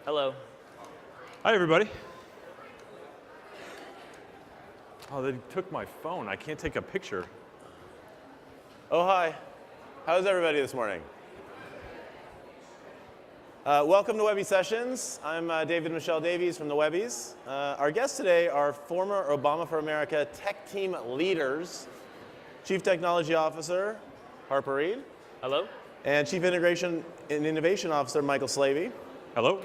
Hello. Hi, everybody. Oh, they took my phone. I can't take a picture. Oh, hi. How's everybody this morning? Welcome to Webby Sessions. I'm David-Michel Davies from the Webbies. Our guests today are former Obama for America tech team leaders, Chief Technology Officer Harper Reed. Hello. And Chief Integration and Innovation Officer Michael Slaby. Hello.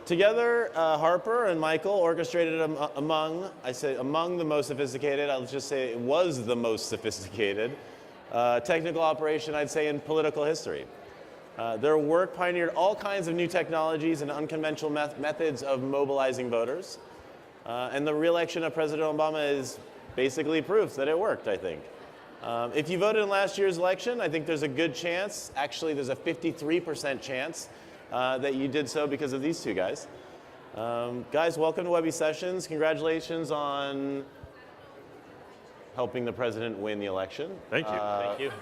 Together, Harper and Michael orchestrated among the most sophisticated, I'll just say it was the most sophisticated, technical operation, I'd say, in political history. Their work pioneered all kinds of new technologies and unconventional methods of mobilizing voters. And the re-election of President Obama is basically proof that it worked, I think. If you voted in last year's election, I think there's a good chance, actually there's a 53% chance, that you did so because of these two guys. Guys, welcome to Webby Sessions. Congratulations on helping the president win the election. Thank you. Thank you.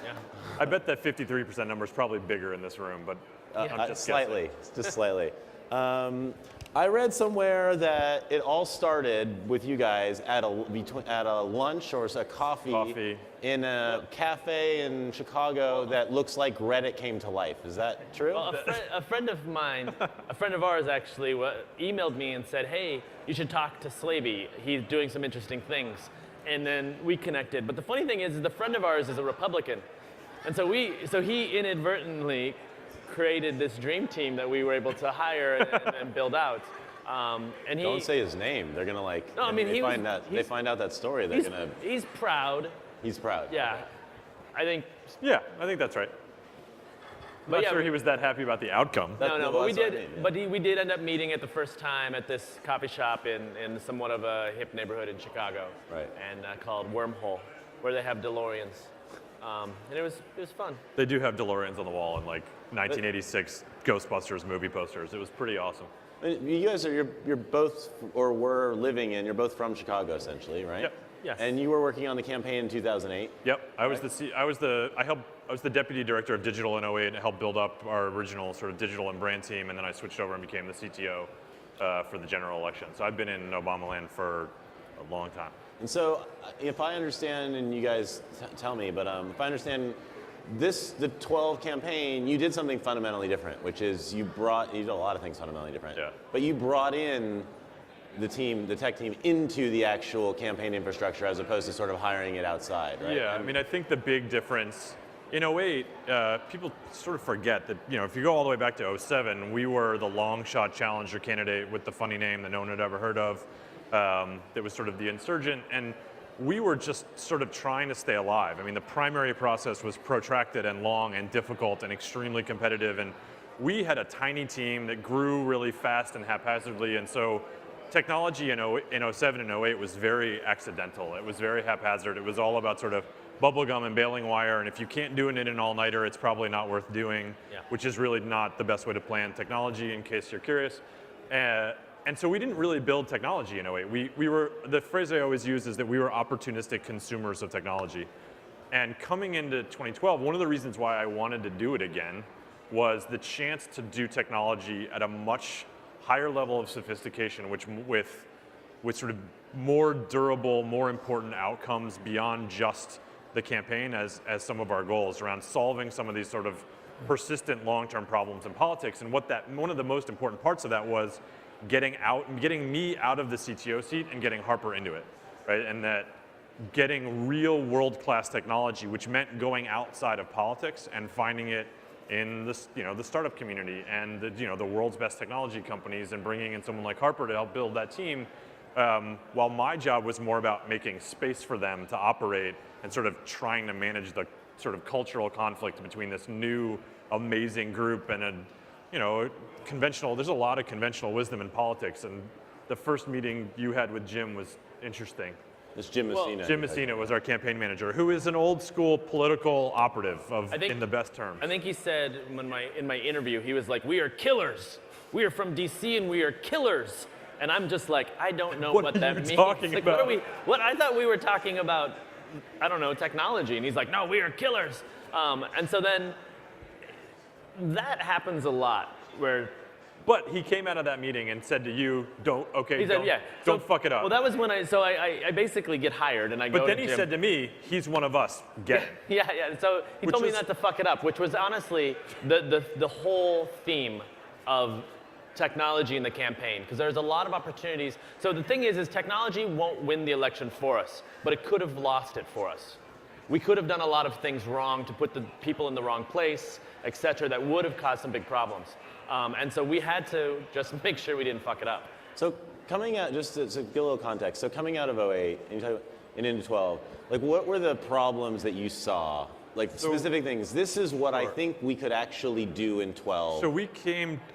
Yeah. I bet that 53% number is probably bigger in this room, but I'm just slightly, just slightly. I read somewhere that it all started with you guys at a lunch or a coffee in a cafe in Chicago that looks like Reddit came to life. Is that true? Well, a friend of mine, a friend of ours actually, emailed me and said, hey, you should talk to Slaby. He's doing some interesting things. And then we connected. But the funny thing is the friend of ours is a Republican. And so he inadvertently created this dream team that we were able to hire and build out. And don't say his name. They're gonna like. No, I mean they find out that story. They're gonna. He's proud. He's proud. Yeah, I think. Yeah, I think that's right. I'm not sure he was that happy about the outcome. But we did. But we did end up meeting at the first time at this coffee shop in somewhat of a hip neighborhood in Chicago. Right. And called Wormhole, where they have DeLoreans. And it was fun. They do have DeLoreans on the wall and like 1986 Ghostbusters movie posters. It was pretty awesome. You guys you're both or were living in. You're both from Chicago, essentially, right? Yep. Yes. And you were working on the campaign in 2008. Yep. I was the deputy director of digital in 08 and helped build up our original sort of digital and brand team, and then I switched over and became the CTO for the general election. So I've been in Obama land for a long time. And so, if I understand, and you guys tell me, but if I understand, the 12 campaign, you did something fundamentally different, which is you did a lot of things fundamentally different. Yeah. But you brought in the tech team into the actual campaign infrastructure as opposed to sort of hiring it outside, right? Yeah, I mean, I think the big difference in 08, people sort of forget that, if you go all the way back to 07, we were the long shot challenger candidate with the funny name that no one had ever heard of. That was sort of the insurgent, and we were just sort of trying to stay alive. I mean, the primary process was protracted and long and difficult and extremely competitive, and we had a tiny team that grew really fast and haphazardly, and so technology in 07 and 08 was very accidental. It was very haphazard. It was all about sort of bubblegum and baling wire, and if you can't do it in an all-nighter, it's probably not worth doing, which is really not the best way to plan technology, in case you're curious. And so we didn't really build technology in 08. The phrase I always use is that we were opportunistic consumers of technology. And coming into 2012, one of the reasons why I wanted to do it again was the chance to do technology at a much higher level of sophistication, which with sort of more durable, more important outcomes beyond just the campaign as some of our goals around solving some of these sort of persistent long-term problems in politics. And one of the most important parts of that was getting me out of the CTO seat and getting Harper into it, right? And that getting real world-class technology, which meant going outside of politics and finding it in the startup community and the world's best technology companies, and bringing in someone like Harper to help build that team. While my job was more about making space for them to operate and sort of trying to manage the sort of cultural conflict between this new amazing group and there's a lot of conventional wisdom in politics, and the first meeting you had with Jim was interesting. It's Jim Messina. Jim Messina was our campaign manager, who is an old school political operative in the best terms. I think he said in my interview, he was like, we are killers. We are from DC and we are killers. And I'm just like, I don't know what that means. Talking like, about? I thought we were talking about, I don't know, technology. And he's like, no, we are killers. And so then that happens a lot, where But he came out of that meeting and said to you, don't fuck it up. Well, that was when I basically get hired and I go But then to he Jim. said to me, he's one of us, get him. Yeah. So he told me not to fuck it up, which was honestly the whole theme of technology in the campaign, because there's a lot of opportunities. So the thing is technology won't win the election for us, but it could have lost it for us. We could have done a lot of things wrong to put the people in the wrong place, et cetera, that would have caused some big problems. And so we had to just make sure we didn't fuck it up. So coming out, just to give a little context, so coming out of 08 and into 12, like what were the problems that you saw? Like specific things. This is what I think we could actually do in 12. So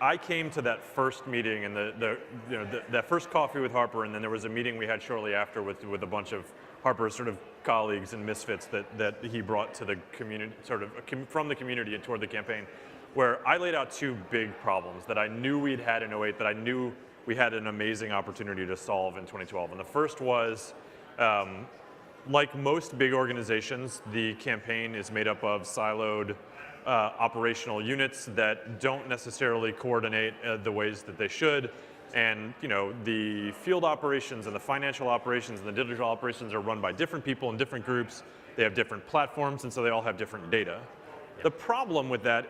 I came to that first meeting and that first coffee with Harper, and then there was a meeting we had shortly after with a bunch of Harper's sort of colleagues and misfits that he brought to the community, sort of from the community and toward the campaign, where I laid out two big problems that I knew we'd had in 08, that I knew we had an amazing opportunity to solve in 2012. And the first was, like most big organizations, the campaign is made up of siloed operational units that don't necessarily coordinate the ways that they should. And the field operations and the financial operations and the digital operations are run by different people in different groups. They have different platforms, and so they all have different data. The problem with that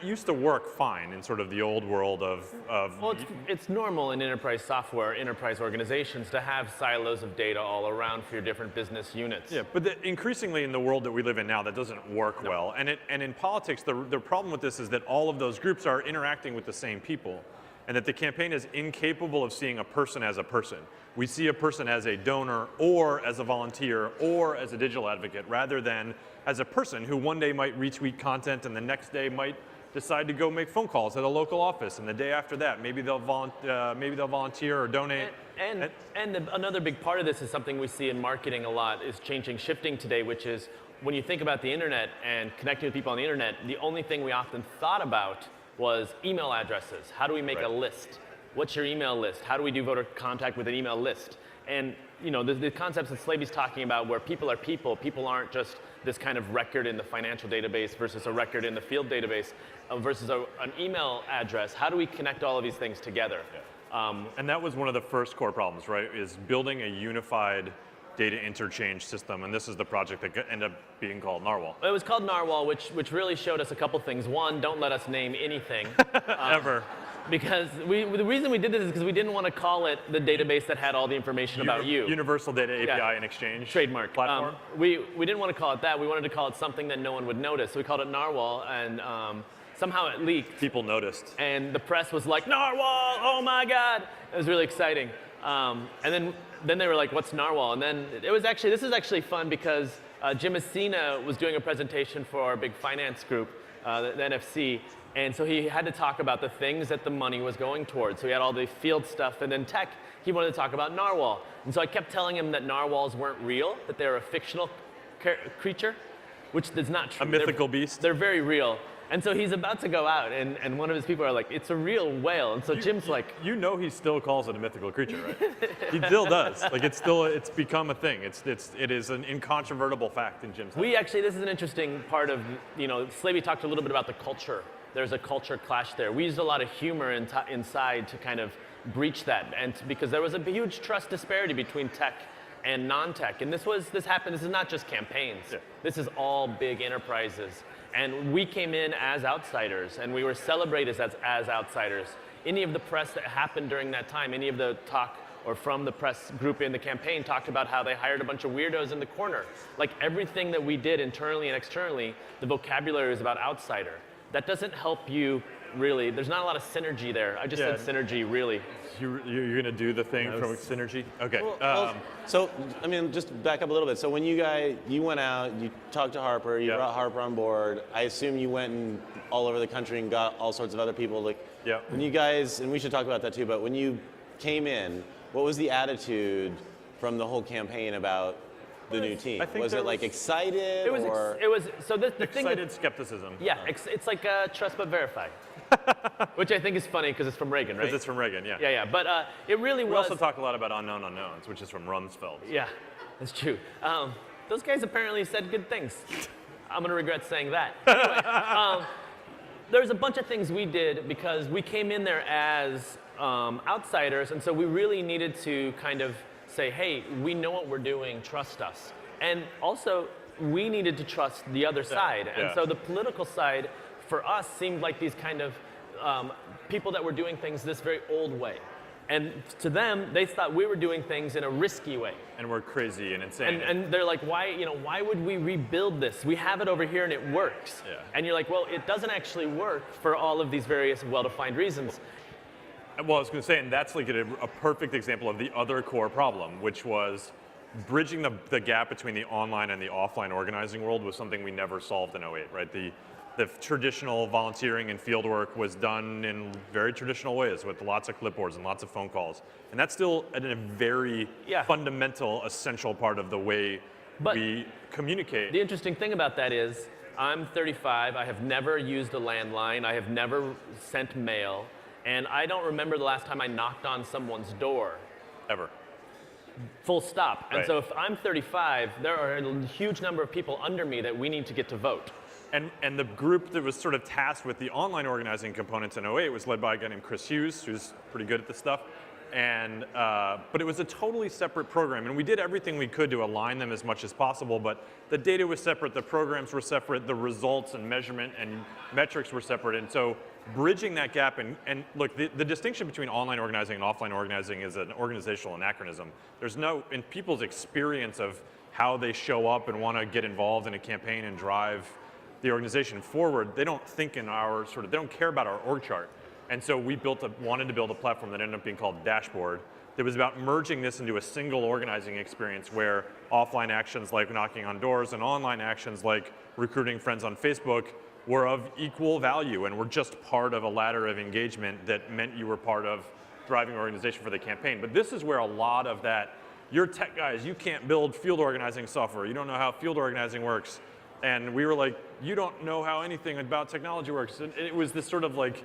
used to work fine in sort of the old world of Well, it's normal in enterprise software, enterprise organizations to have silos of data all around for your different business units. Yeah, but increasingly in the world that we live in now, that doesn't work well. And in politics, the problem with this is that all of those groups are interacting with the same people, and that the campaign is incapable of seeing a person as a person. We see a person as a donor or as a volunteer or as a digital advocate, rather than as a person who one day might retweet content and the next day might decide to go make phone calls at a local office, and the day after that maybe they'll volunteer or donate. Another big part of this is something we see in marketing a lot is shifting today, which is when you think about the internet and connecting with people on the internet, the only thing we often thought about was email addresses. How do we make a list? What's your email list? How do we do voter contact with an email list? And the concepts that Slaby's talking about, where people are people aren't just this kind of record in the financial database versus a record in the field database versus an email address. How do we connect all of these things together? Yeah. And that was one of the first core problems, right? Is building a unified data interchange system, and this is the project that ended up being called Narwhal. It was called Narwhal, which really showed us a couple things. One, don't let us name anything. Ever. Because the reason we did this is because we didn't want to call it the database that had all the information about you. Universal Data API and Exchange. Trademark. Platform. We didn't want to call it that. We wanted to call it something that no one would notice. So we called it Narwhal, and somehow it leaked. People noticed. And the press was like, Narwhal, oh my God. It was really exciting. And then they were like, what's Narwhal? And then this is actually fun because Jim Messina was doing a presentation for our big finance group, the NFC. And so he had to talk about the things that the money was going towards. So he had all the field stuff, and then tech, he wanted to talk about Narwhal. And so I kept telling him that narwhals weren't real, that they're a fictional creature, which is not true. A mythical beast? They're very real. And so he's about to go out, and one of his people are like, it's a real whale. And so Jim's like... he still calls it a mythical creature, right? He still does. Like, it's become a thing. It is an incontrovertible fact in Jim's life. This is an interesting part of, Slaby talked a little bit about the culture. There's a culture clash there. We used a lot of humor inside to kind of breach that, and because there was a huge trust disparity between tech and non-tech. And this happened, this is not just campaigns. Yeah. This is all big enterprises. And we came in as outsiders, and we were celebrated as outsiders. Any of the press that happened during that time, any of the talk or from the press group in the campaign talked about how they hired a bunch of weirdos in the corner. Like everything that we did internally and externally, the vocabulary is about outsider. That doesn't help you really. There's not a lot of synergy there. I just said synergy, really. You're going to do the thing from synergy? Okay. So, I mean, just back up a little bit. So when you went out, you talked to Harper, you brought Harper on board. I assume you went all over the country and got all sorts of other people. When you guys, and we should talk about that too, but when you came in, what was the attitude from the whole campaign about the new team? Was it like excited? It was so the thing excited skepticism. Yeah, it's like trust but verify, which I think is funny because it's from Reagan, right? Because it's from Reagan, yeah. Yeah. But it really was. We also talk a lot about unknown unknowns, which is from Rumsfeld. Yeah, that's true. Those guys apparently said good things. I'm gonna regret saying that. Anyway, There's a bunch of things we did because we came in there as outsiders, and so we really needed to kind of say, hey, we know what we're doing, trust us. And also, we needed to trust the other side. And yeah. so the political side, for us, seemed like these kind of people that were doing things this very old way. And to them, they thought we were doing things in a risky way. And we're crazy and insane. And they're like, why would we rebuild this? We have it over here and it works. Yeah. And you're like, well, it doesn't actually work for all of these various well-defined reasons. Well, I was going to say, and that's like a perfect example of the other core problem, which was bridging the gap between the online and the offline organizing world was something we never solved in '08, right? The traditional volunteering and field work was done in very traditional ways with lots of clipboards and lots of phone calls. And that's still a very fundamental, essential part of the way we communicate. The interesting thing about that is I'm 35, I have never used a landline, I have never sent mail, and I don't remember the last time I knocked on someone's door. Ever. Full stop. And Right. so if I'm 35, there are a huge number of people under me that we need to get to vote. And the group that was sort of tasked with the online organizing components in '08 was led by a guy named Chris Hughes, who's pretty good at this stuff. And but it was a totally separate program, and we did everything we could to align them as much as possible. But the data was separate, the programs were separate, the results and measurement and metrics were separate. And so bridging that gap, and look, the distinction between online organizing and offline organizing is an organizational anachronism. There's no, in people's experience of how they show up and want to get involved in a campaign and drive the organization forward, they don't think in our they don't care about our org chart. And so we wanted to build a platform that ended up being called Dashboard that was about merging this into a single organizing experience where offline actions like knocking on doors and online actions like recruiting friends on Facebook were of equal value and were just part of a ladder of engagement that meant you were part of driving organization for the campaign. But this is where a lot of that, you're tech guys, you can't build field organizing software, you don't know how field organizing works. And we were like, you don't know how anything about technology works. And it was this sort of like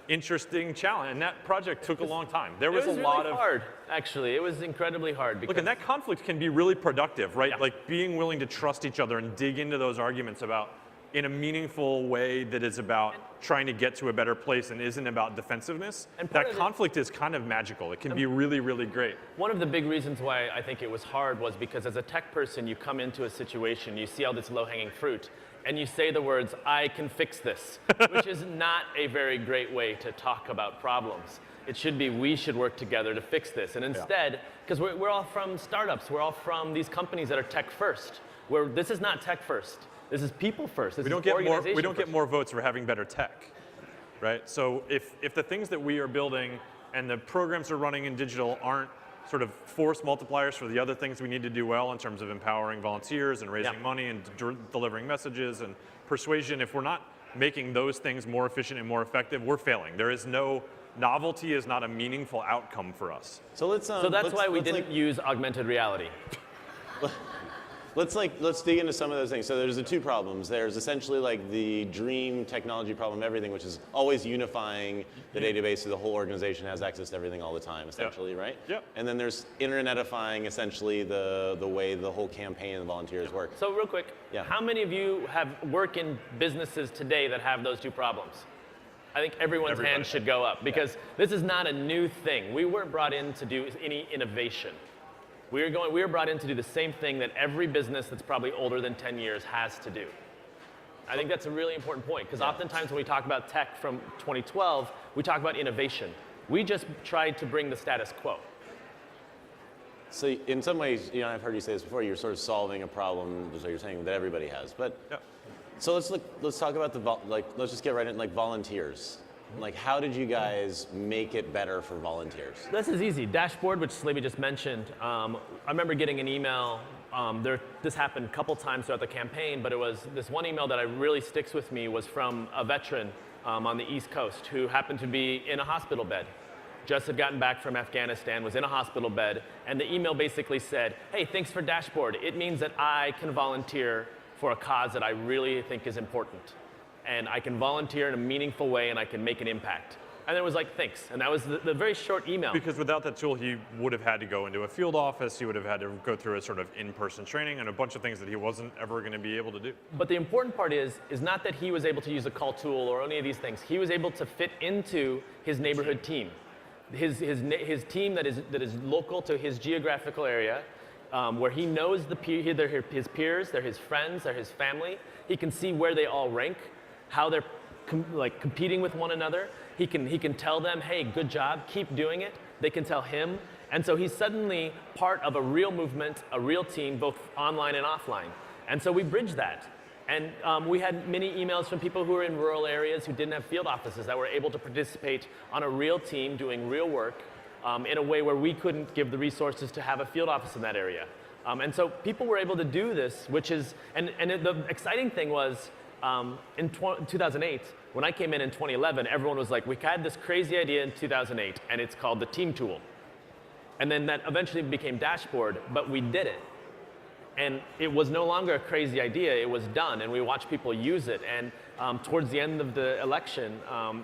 interesting challenge, and that project took a long time. There was a lot of hard, actually. It was incredibly hard. Look, and that conflict can be really productive, right? Yeah. Like being willing to trust each other and dig into those arguments about in a meaningful way that is about trying to get to a better place and isn't about defensiveness. And part that of conflict is kind of magical. It can be really, really great. One of the big reasons why I think it was hard was because as a tech person, you come into a situation, you see all this low-hanging fruit, and you say the words, I can fix this, which is not a very great way to talk about problems. It should be, we should work together to fix this. And instead, because we're all from startups, we're all from these companies that are tech first, where this is not tech first. This is people first. This We don't get more votes for having better tech, right? So if the things that we are building and the programs we're running in digital aren't sort of force multipliers for the other things we need to do well in terms of empowering volunteers and raising money and delivering messages and persuasion, if we're not making those things more efficient and more effective, we're failing. There is no, novelty is not a meaningful outcome for us. So that's why we didn't use augmented reality. Let's dig into some of those things. So there's the two problems. There's essentially like the dream technology problem, everything, which is always unifying the database so the whole organization has access to everything all the time, essentially, right? Yep. And then there's internetifying essentially the way the whole campaign and volunteers work. So real quick, Yeah. how many of you work in businesses today that have those two problems? I think everyone's hand should go up because this is not a new thing. We weren't brought in to do any innovation. We were brought in to do the same thing that every business that's probably older than 10 years has to do. I think that's a really important point because oftentimes when we talk about tech from 2012, we talk about innovation. We just tried to bring the status quo. So in some ways, I've heard you say this before, you're sort of solving a problem, is what you're saying, that everybody has. But so let's talk about let's just get right in, like volunteers. Like, how did you guys make it better for volunteers? This is easy. Dashboard, which Slaby just mentioned. I remember getting an email. This happened a couple times throughout the campaign, but it was this one email that really sticks with me was from a veteran on the East Coast who happened to be in a hospital bed. Just had gotten back from Afghanistan, was in a hospital bed, and the email basically said, hey, thanks for Dashboard. It means that I can volunteer for a cause that I really think is important. And I can volunteer in a meaningful way and I can make an impact. And it was like, thanks. And that was the very short email. Because without that tool, he would have had to go into a field office. He would have had to go through a sort of in-person training and a bunch of things that he wasn't ever going to be able to do. But the important part is not that he was able to use a call tool or any of these things. He was able to fit into his neighborhood team, his team that is local to his geographical area, where he knows they're his peers, they're his friends, they're his family. He can see where they all rank, how they're competing with one another. He can tell them, hey, good job, keep doing it. They can tell him. And so he's suddenly part of a real movement, a real team, both online and offline. And so we bridged that. And we had many emails from people who were in rural areas who didn't have field offices that were able to participate on a real team doing real work in a way where we couldn't give the resources to have a field office in that area. And so people were able to do this, which is, and the exciting thing was, in 2008, when I came in 2011, everyone was like, we had this crazy idea in 2008, and it's called the team tool. And then that eventually became dashboard, but we did it. And it was no longer a crazy idea, it was done, and we watched people use it. And towards the end of the election,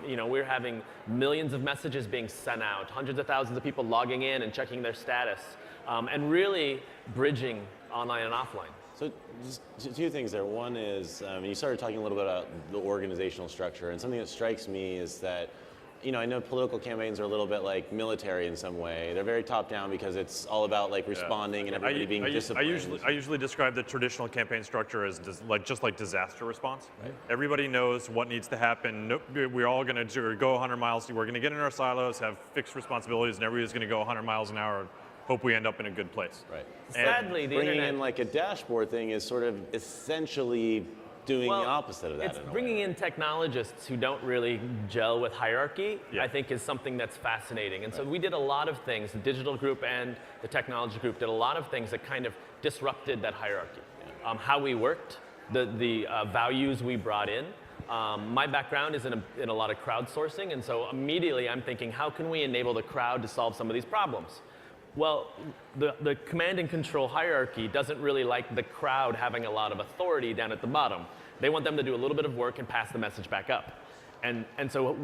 we were having millions of messages being sent out, hundreds of thousands of people logging in and checking their status, and really bridging online and offline. So just two things there. One is, you started talking a little bit about the organizational structure, and something that strikes me is that, I know political campaigns are a little bit like military in some way. They're very top-down because it's all about responding and everybody being disciplined. I usually describe the traditional campaign structure as just like disaster response. Right. Everybody knows what needs to happen. We're all going to go 100 miles. We're going to get in our silos, have fixed responsibilities, and everybody's going to go 100 miles an hour. Hope we end up in a good place. Right. Sadly, the bringing internet, in like a dashboard thing is sort of essentially doing the opposite of that. It's bringing in technologists who don't really gel with hierarchy, I think is something that's fascinating. And so we did a lot of things, the digital group and the technology group did a lot of things that kind of disrupted that hierarchy. How we worked, the values we brought in. My background is in a lot of crowdsourcing, and so immediately I'm thinking, how can we enable the crowd to solve some of these problems? Well, the command and control hierarchy doesn't really like the crowd having a lot of authority down at the bottom. They want them to do a little bit of work and pass the message back up. And so,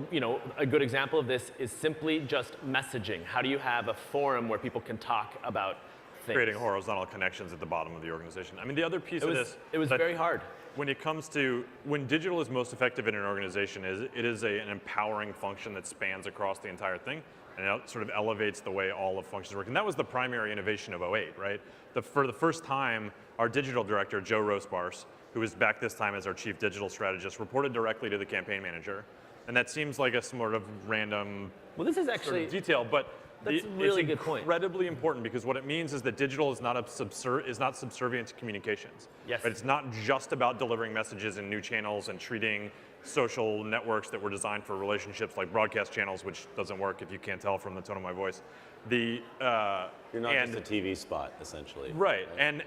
a good example of this is simply just messaging. How do you have a forum where people can talk about things? Creating horizontal connections at the bottom of the organization. I mean, the other piece of this... It was very hard. When it comes to, when digital is most effective in an organization, it is an empowering function that spans across the entire thing. And it sort of elevates the way all of functions work. And that was the primary innovation of 08, right? For the first time, our digital director, Joe Rosbars, who was back this time as our chief digital strategist, reported directly to the campaign manager. And that seems like a sort of random this is actually sort of detail, but that's a really good point. It's incredibly important because what it means is that digital is not subservient to communications. Yes. Right? It's not just about delivering messages in new channels and treating social networks that were designed for relationships like broadcast channels, which doesn't work if you can't tell from the tone of my voice. You're not just a TV spot, essentially. Right, and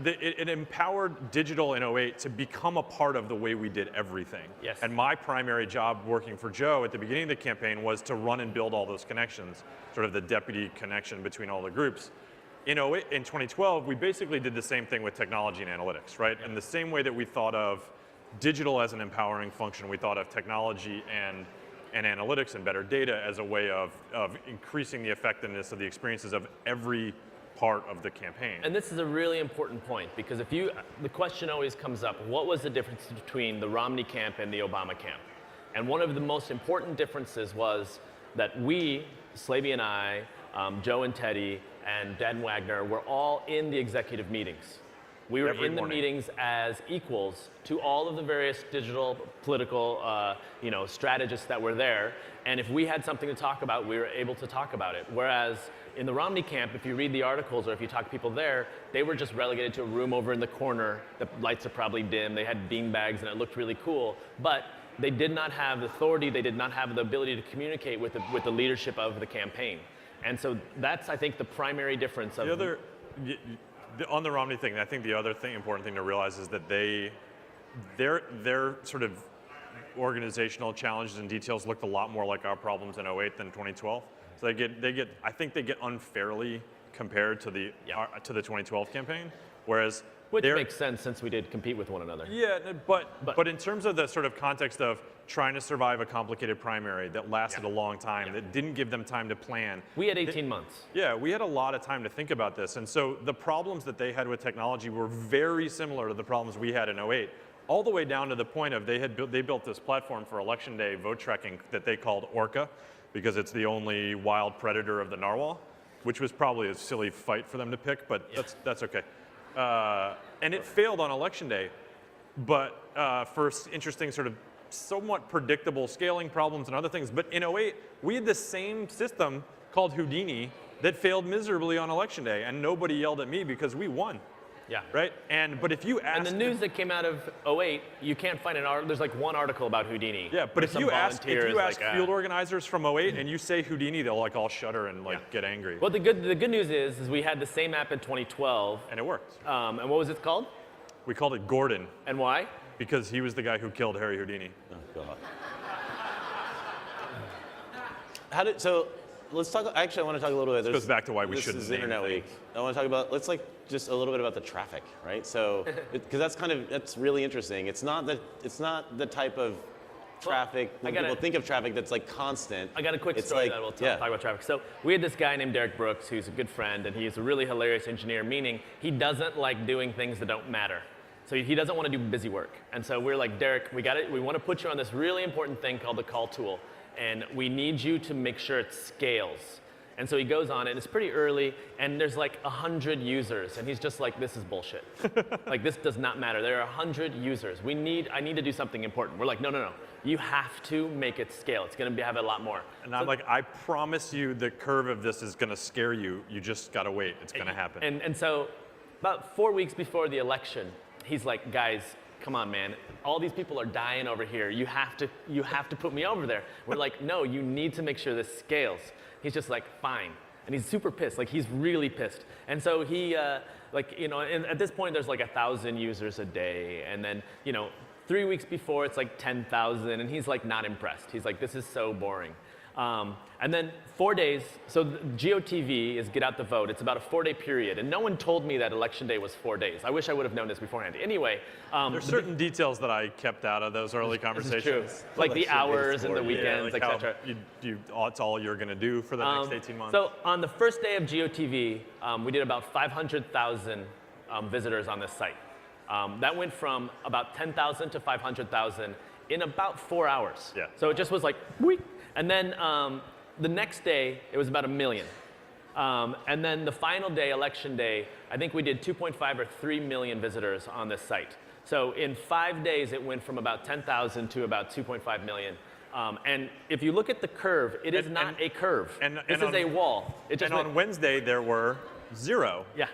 it empowered digital in 08 to become a part of the way we did everything. Yes. And my primary job working for Joe at the beginning of the campaign was to run and build all those connections, sort of the deputy connection between all the groups. In 2012, we basically did the same thing with technology and analytics, right? In the same way that we thought of digital as an empowering function, we thought of technology and analytics and better data as a way of increasing the effectiveness of the experiences of every part of the campaign. And this is a really important point because the question always comes up, what was the difference between the Romney camp and the Obama camp? And one of the most important differences was that we, Slaby and I, Joe and Teddy, and Dan Wagner were all in the executive meetings. We were Every in morning. the meetings as equals to all of the various digital, political, strategists that were there. And if we had something to talk about, we were able to talk about it. Whereas in the Romney camp, if you read the articles or if you talk to people there, they were just relegated to a room over in the corner. The lights are probably dim. They had bean bags and it looked really cool. But they did not have the authority. They did not have the ability to communicate with the leadership of the campaign. And so that's, I think, the primary difference of on the Romney thing, I think the other important thing to realize is that their sort of organizational challenges and details looked a lot more like our problems in 08 than 2012. So I think they get unfairly compared to the 2012 campaign. Whereas Which They're- makes sense since we did compete with one another. Yeah, but in terms of the sort of context of trying to survive a complicated primary that lasted a long time, that didn't give them time to plan. We had 18 months. Yeah, we had a lot of time to think about this. And so the problems that they had with technology were very similar to the problems we had in '08, all the way down to the point of they built this platform for election day vote tracking that they called Orca, because it's the only wild predator of the narwhal, which was probably a silly fight for them to pick, but that's okay. And it failed on election day, but for interesting sort of somewhat predictable scaling problems and other things. But in '08, we had the same system called Houdini that failed miserably on election day, and nobody yelled at me because we won. Yeah. Right? But if you ask... And the news that came out of '08, you can't find an article. There's like one article about Houdini. Yeah, but if you ask like, field organizers from '08 and you say Houdini, they'll like all shudder and like get angry. Well, the good news is we had the same app in 2012. And it worked. And what was it called? We called it Gordon. And why? Because he was the guy who killed Harry Houdini. Oh, God. So let's talk. Actually, I want to talk a little bit. This goes back to why we shouldn't This is name Internet things. Week. I want to talk about. Let's just a little bit about the traffic, right? So, because that's really interesting. It's not the type of traffic when people think of traffic that's like constant. I got a quick story that will talk about traffic. So we had this guy named Derek Brooks, who's a good friend, and he's a really hilarious engineer, meaning he doesn't like doing things that don't matter. So he doesn't want to do busy work. And so we're like, Derek, we want to put you on this really important thing called the call tool. And we need you to make sure it scales. And so he goes on it, and it's pretty early, and there's like 100 users. And he's just like, this is bullshit. Like, this does not matter. There are 100 users. I need to do something important. We're like, no. You have to make it scale. It's going to have a lot more. And I'm like, I promise you the curve of this is going to scare you. You just got to wait. It's going to happen. And so about 4 weeks before the election, he's like, guys, come on, man. All these people are dying over here. You have to put me over there. We're like, no, you need to make sure this scales. He's just like, fine. And he's super pissed. Like, he's really pissed. And so he, and at this point, there's like 1,000 users a day. And then, 3 weeks before, it's like 10,000. And he's like not impressed. He's like, this is so boring. And then 4 days, so GOTV is get out the vote. It's about a 4-day period. And no one told me that election day was 4 days. I wish I would have known this beforehand. Anyway. There's certain details that I kept out of those early conversations. This is true. Like the hours and the weekends, etc. It's all you're going to do for the next 18 months. So on the first day of GOTV, we did about 500,000 visitors on this site. That went from about 10,000 to 500,000 in about 4 hours. Yeah. So it just was like, wheek. And then the next day, it was about 1 million. And then the final day, election day, I think we did 2.5 or 3 million visitors on this site. So in 5 days, it went from about 10,000 to about 2.5 million. And if you look at the curve, it is not a curve. This is a wall. On Wednesday, there were 0. Yeah.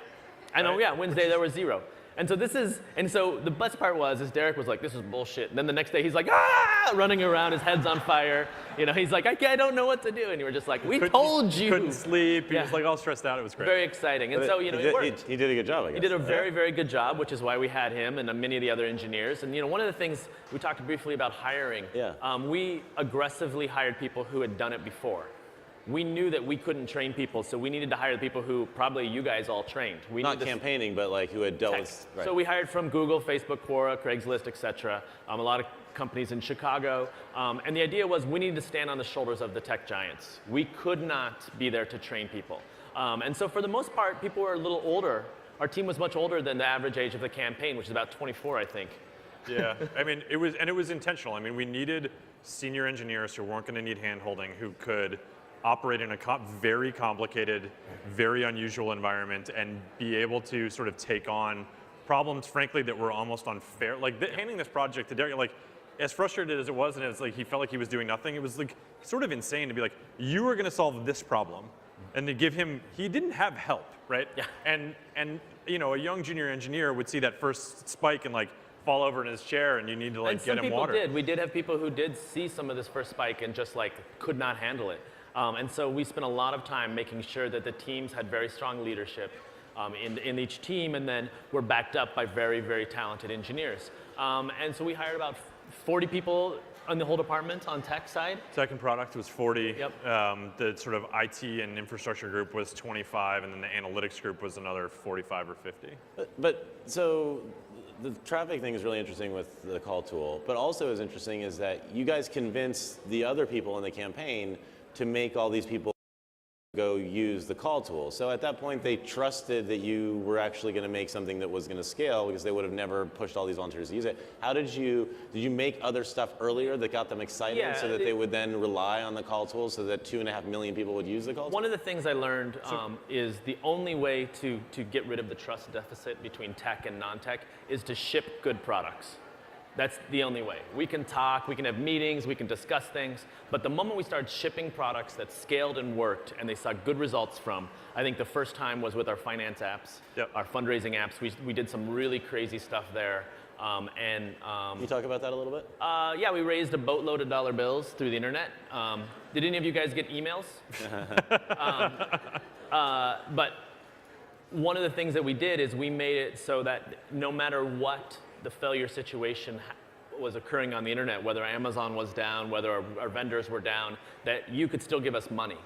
Wednesday there was 0. And so the best part is Derek was like, this is bullshit. And then the next day he's like, running around, his head's on fire. He's like, I don't know what to do. And you were just like, we told you. Couldn't sleep. He was like all stressed out. It was great. Very exciting. And so, it worked. He did a good job, I guess. He did a very, very good job, which is why we had him and many of the other engineers. And, one of the things we talked briefly about hiring, we aggressively hired people who had done it before. We knew that we couldn't train people, so we needed to hire the people who probably you guys all trained. Not campaigning, but like who had dealt with. Right. So we hired from Google, Facebook, Quora, Craigslist, etc. A lot of companies in Chicago. And the idea was we needed to stand on the shoulders of the tech giants. We could not be there to train people. And so for the most part, people were a little older. Our team was much older than the average age of the campaign, which is about 24, I think. Yeah, it was intentional. We needed senior engineers who weren't going to need hand-holding, who could operate in a very complicated, very unusual environment and be able to sort of take on problems, frankly, that were almost unfair. Like handing this project to Derek, like as frustrated as it was, and it's like he felt like he was doing nothing. It was like sort of insane to be like, you are going to solve this problem, and to give him, he didn't have help, right? Yeah. And a young junior engineer would see that first spike and like fall over in his chair, and you need to like get him water. And some people did. We did have people who did see some of this first spike and just like could not handle it. And so we spent a lot of time making sure that the teams had very strong leadership in each team, and then were backed up by very, very talented engineers. And so we hired about 40 people on the whole department on tech side? Second product was 40. Yep. The sort of IT and infrastructure group was 25, and then the analytics group was another 45 or 50. But so the traffic thing is really interesting with the call tool, but also as interesting is that you guys convinced the other people in the campaign to make all these people go use the call tool. So at that point, they trusted that you were actually going to make something that was going to scale, because they would have never pushed all these volunteers to use it. How did you make other stuff earlier that got them excited so that they would then rely on the call tool so that 2.5 million people would use the call tool? One of the things I learned is the only way to get rid of the trust deficit between tech and non-tech is to ship good products. That's the only way. We can talk, we can have meetings, we can discuss things, but the moment we started shipping products that scaled and worked and they saw good results from, I think the first time was with our finance apps, our fundraising apps. We did some really crazy stuff there. Can you talk about that a little bit? Yeah, we raised a boatload of dollar bills through the internet. Did any of you guys get emails? But one of the things that we did is we made it so that no matter what the failure situation was occurring on the internet, whether Amazon was down, whether our vendors were down, that you could still give us money.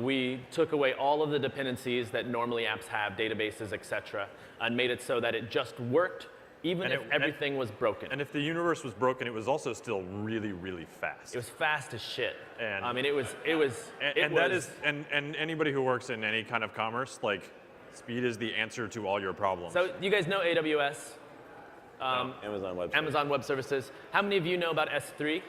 We took away all of the dependencies that normally apps have, databases, et cetera, and made it so that it just worked even if everything was broken. And if the universe was broken, it was also still really, really fast. It was fast as shit. And I mean, and anybody who works in any kind of commerce, like, speed is the answer to all your problems. So you guys know AWS? Amazon Web Services. How many of you know about S3?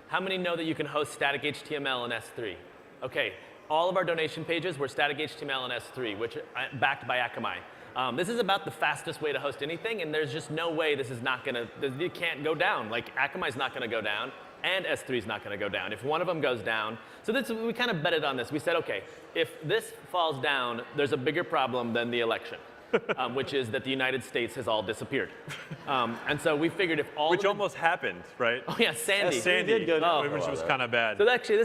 How many know that you can host static HTML in S3? Okay, all of our donation pages were static HTML in S3, which backed by Akamai. This is about the fastest way to host anything, and there's just no way this is not gonna, it can't go down. Like, Akamai's not gonna go down, and S3 is not gonna go down. If one of them goes down, so we kind of betted on this. We said, okay, if this falls down, there's a bigger problem than the election. Which is that the United States has all disappeared. And so we figured if all Which almost happened, right? Oh yeah, Sandy. Sandy did go down which was kind of bad. So actually,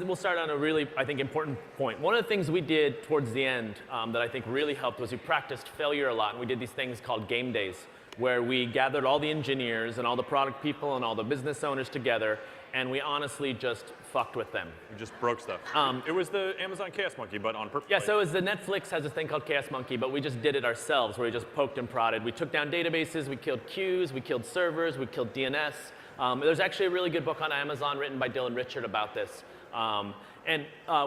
we'll start on a really, I think, important point. One of the things we did towards the end that I think really helped was we practiced failure a lot, and we did these things called game days, where we gathered all the engineers and all the product people and all the business owners together, and we honestly just fucked with them. We just broke stuff. It was the Amazon Chaos Monkey, but on purpose. Yeah, so it was the Netflix has this thing called Chaos Monkey, but we just did it ourselves, where we just poked and prodded. We took down databases, we killed queues, we killed servers, we killed DNS. There's actually a really good book on Amazon written by Dylan Richard about this.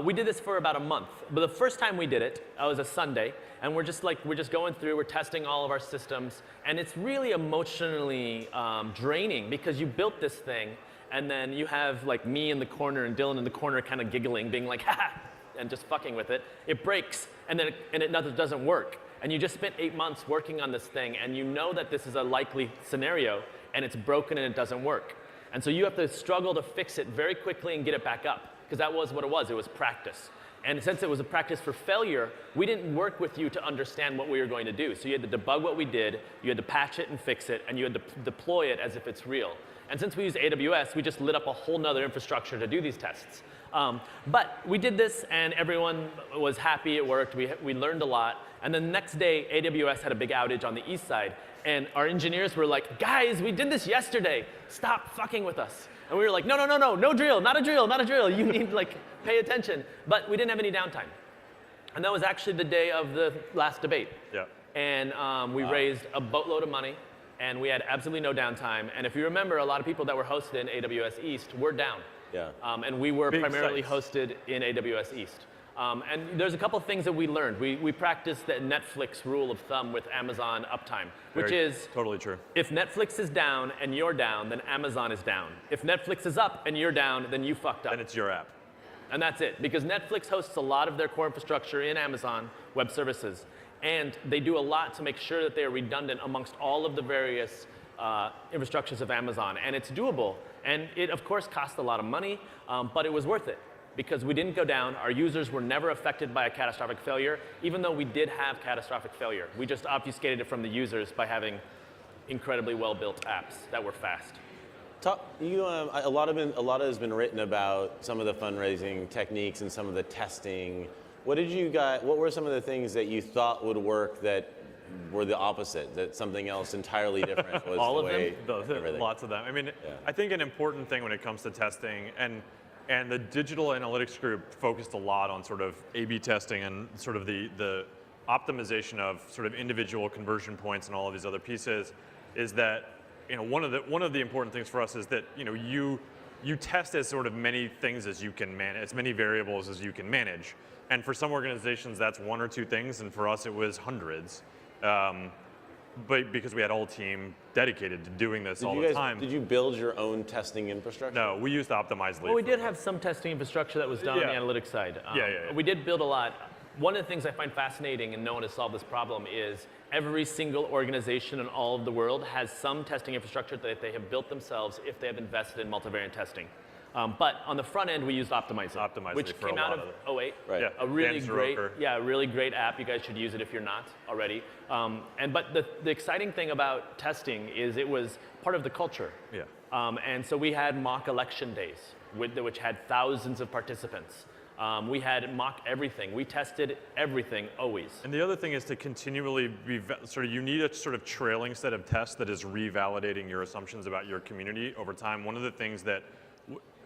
We did this for about a month. But the first time we did it was a Sunday, and we're just going through, we're testing all of our systems, and it's really emotionally draining because you built this thing, and then you have like me in the corner and Dylan in the corner kind of giggling, being like, ha, and just fucking with it. It breaks, and then it doesn't work. And you just spent 8 months working on this thing, and you know that this is a likely scenario, and it's broken and it doesn't work. And so you have to struggle to fix it very quickly and get it back up, because that was what it was practice. And since it was a practice for failure, we didn't work with you to understand what we were going to do. So you had to debug what we did, you had to patch it and fix it, and you had to deploy it as if it's real. And since we use AWS, we just lit up a whole nother infrastructure to do these tests. But we did this, and everyone was happy it worked. We learned a lot. And then the next day, AWS had a big outage on the east side. And our engineers were like, guys, we did this yesterday. Stop fucking with us. And we were like, no drill, not a drill. You need to pay attention. But we didn't have any downtime. And that was actually the day of the last debate. Yeah. And we raised a boatload of money, and we had absolutely no downtime. And if you remember, a lot of people that were hosted in AWS East were down. Yeah. And we were primarily sites. hosted in AWS East. And there's a couple of things that we learned. We practiced the Netflix rule of thumb with Amazon uptime, which is totally true. If Netflix is down and you're down, then Amazon is down. If Netflix is up and you're down, then you fucked up. Then it's your app. And that's it, because Netflix hosts a lot of their core infrastructure in Amazon Web Services. And they do a lot to make sure that they are redundant amongst all of the various infrastructures of Amazon. And it's doable. And it, of course, cost a lot of money, but it was worth it, because we didn't go down. Our users were never affected by a catastrophic failure, even though we did have catastrophic failure. We just obfuscated it from the users by having incredibly well-built apps that were fast. A lot has been written about some of the fundraising techniques and some of the testing. What were some of the things that you thought would work that were the opposite, that something else entirely different was All the of way Those, lots of them. I mean, I think an important thing when it comes to testing, and the digital analytics group focused a lot on sort of A/B testing and sort of the optimization of sort of individual conversion points and all of these other pieces, is that one of the important things for us is that you test as sort of many things as you can manage, as many variables as you can manage. And for some organizations, that's one or two things, and for us, it was hundreds. But because we had a whole team dedicated to doing this all the time. Did you build your own testing infrastructure? No, we used Optimizely. Well, we did have some testing infrastructure that was done on the analytics side. We did build a lot. One of the things I find fascinating in knowing to solve this problem is every single organization in all of the world has some testing infrastructure that they have built themselves if they have invested in multivariate testing. But on the front end, we used Optimizely, which came out of 08. Right. Yeah. A really great app. You guys should use it if you're not already. But the exciting thing about testing is it was part of the culture. Yeah. And so we had mock election days, which had thousands of participants. We had mock everything. We tested everything always. And the other thing is to continually be you need a sort of trailing set of tests that is revalidating your assumptions about your community over time. One of the things that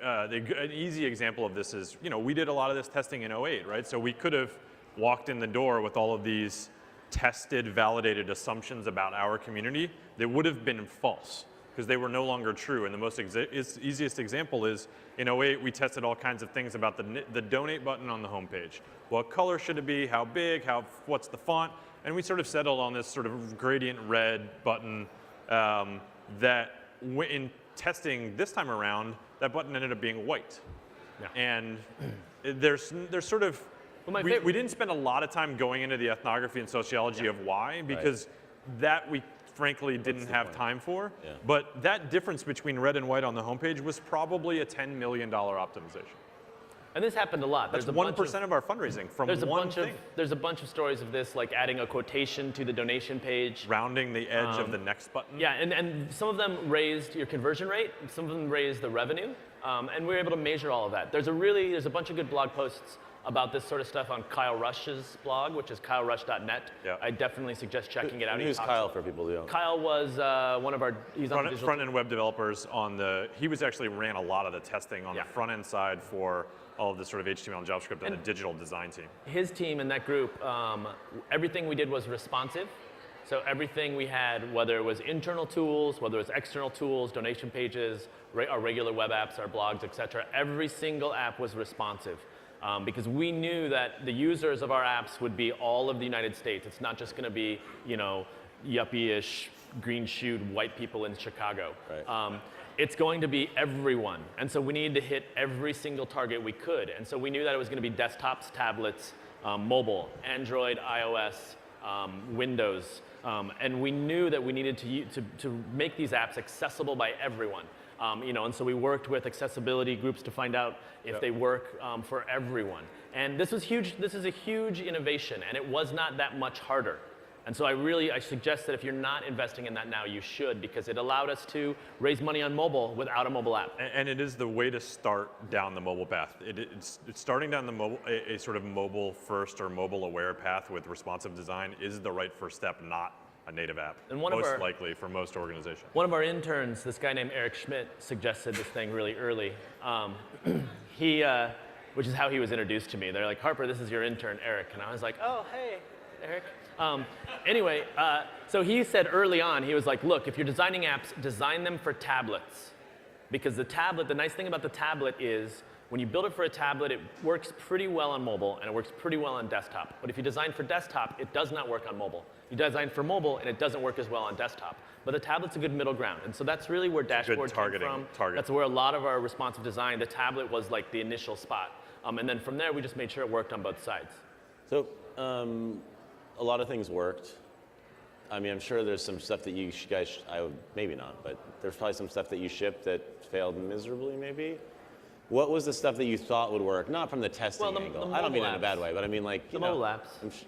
an easy example of this is, we did a lot of this testing in 08, right? So we could have walked in the door with all of these tested, validated assumptions about our community that would have been false because they were no longer true. And the most easiest example is in 08, we tested all kinds of things about the donate button on the homepage. What color should it be? How big? What's the font? And we sort of settled on this sort of gradient red button that in testing this time around, that button ended up being white. Yeah. And there's sort of, we didn't spend a lot of time going into the ethnography and sociology of why, because that we frankly didn't have time for. Yeah. But that difference between red and white on the homepage was probably a $10 million optimization. And this happened a lot. That's 1% of our fundraising from one thing. There's a bunch of stories of this, like adding a quotation to the donation page. Rounding the edge of the next button. Yeah, and some of them raised your conversion rate, and some of them raised the revenue, and we were able to measure all of that. There's a bunch of good blog posts about this sort of stuff on Kyle Rush's blog, which is kylerush.net. Yeah. I definitely suggest checking it out. Who's Kyle for people who don't? Kyle was one of our, he's on the front-end web developers he actually ran a lot of the testing on the front-end side for all of the sort of HTML and JavaScript and the digital design team. His team in that group, everything we did was responsive. So everything we had, whether it was internal tools, whether it was external tools, donation pages, our regular web apps, our blogs, et cetera, every single app was responsive. Because we knew that the users of our apps would be all of the United States. It's not just going to be, yuppie-ish, green-shoed white people in Chicago. Right. It's going to be everyone. And so we needed to hit every single target we could. And so we knew that it was going to be desktops, tablets, mobile, Android, iOS, Windows. And we knew that we needed to make these apps accessible by everyone. And so we worked with accessibility groups to find out if they work for everyone. And this was huge. This is a huge innovation, and it was not that much harder. And so I suggest that if you're not investing in that now, you should, because it allowed us to raise money on mobile without a mobile app. And it is the way to start down the mobile path. It's starting down a sort of mobile first or mobile aware path with responsive design is the right first step, not a native app, and most likely for most organizations. One of our interns, this guy named Eric Schmidt, suggested this thing really early. Which is how he was introduced to me. They're like, Harper, this is your intern, Eric. And I was like, oh, hey, Eric. So he said early on, he was like, look, if you're designing apps, design them for tablets. Because the nice thing about the tablet is when you build it for a tablet, it works pretty well on mobile and it works pretty well on desktop. But if you design for desktop, it does not work on mobile. You design for mobile and it doesn't work as well on desktop. But the tablet's a good middle ground. And so that's really where Dashboard came from. That's where a lot of our responsive design, the tablet was like the initial spot. And then from there, we just made sure it worked on both sides. So a lot of things worked. I mean, I'm sure there's some stuff that you guys, maybe not, but there's probably some stuff that you shipped that failed miserably, maybe? What was the stuff that you thought would work? Not from the testing angle. I don't mean it in a bad way, but I mean like, the mobile apps.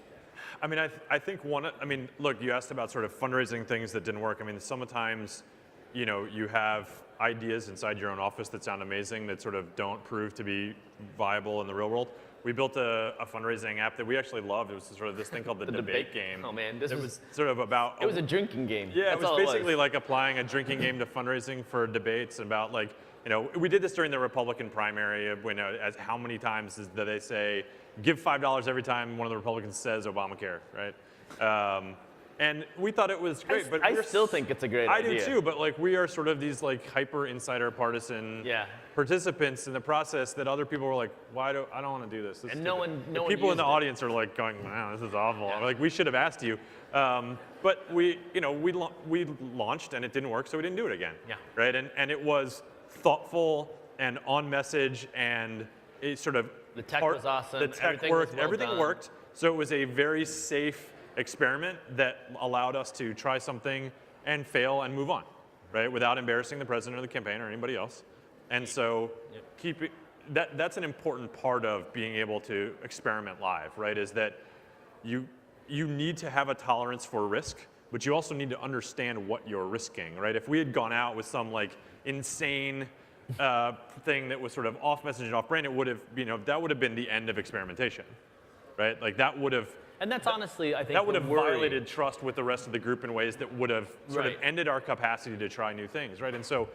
I mean, I think look, you asked about sort of fundraising things that didn't work. I mean, sometimes you have ideas inside your own office that sound amazing that sort of don't prove to be viable in the real world. We built a fundraising app that we actually loved. It was sort of this thing called the debate game. Oh man, this was sort of about. It was a drinking game. Yeah, That's it was all basically like applying a drinking game to fundraising for debates and about like, we did this during the Republican primary when as how many times do they say, give $5 every time one of the Republicans says Obamacare, right? And we thought it was great, but I still think it's a great idea. I do too, but like we are sort of these like hyper insider partisan participants in the process that other people were like, I don't want to do this. And no one people in the audience are like going, wow, this is awful. Yeah. Like we should have asked you. But we launched and it didn't work, so we didn't do it again. Yeah. Right, and it was thoughtful and on message and it sort of the tech was awesome. The tech everything worked. Was well everything done. worked. So it was a very safe experiment that allowed us to try something and fail and move on, right? Without embarrassing the president or the campaign or anybody else. And so that's an important part of being able to experiment live, right? Is that you need to have a tolerance for risk, but you also need to understand what you're risking, right? If we had gone out with some like insane thing that was sort of off message and off brand, it would have, that would have been the end of experimentation, right? Like that would have. And that's honestly, I think, that would have violated trust with the rest of the group in ways that would have sort of ended our capacity to try new things, right? And so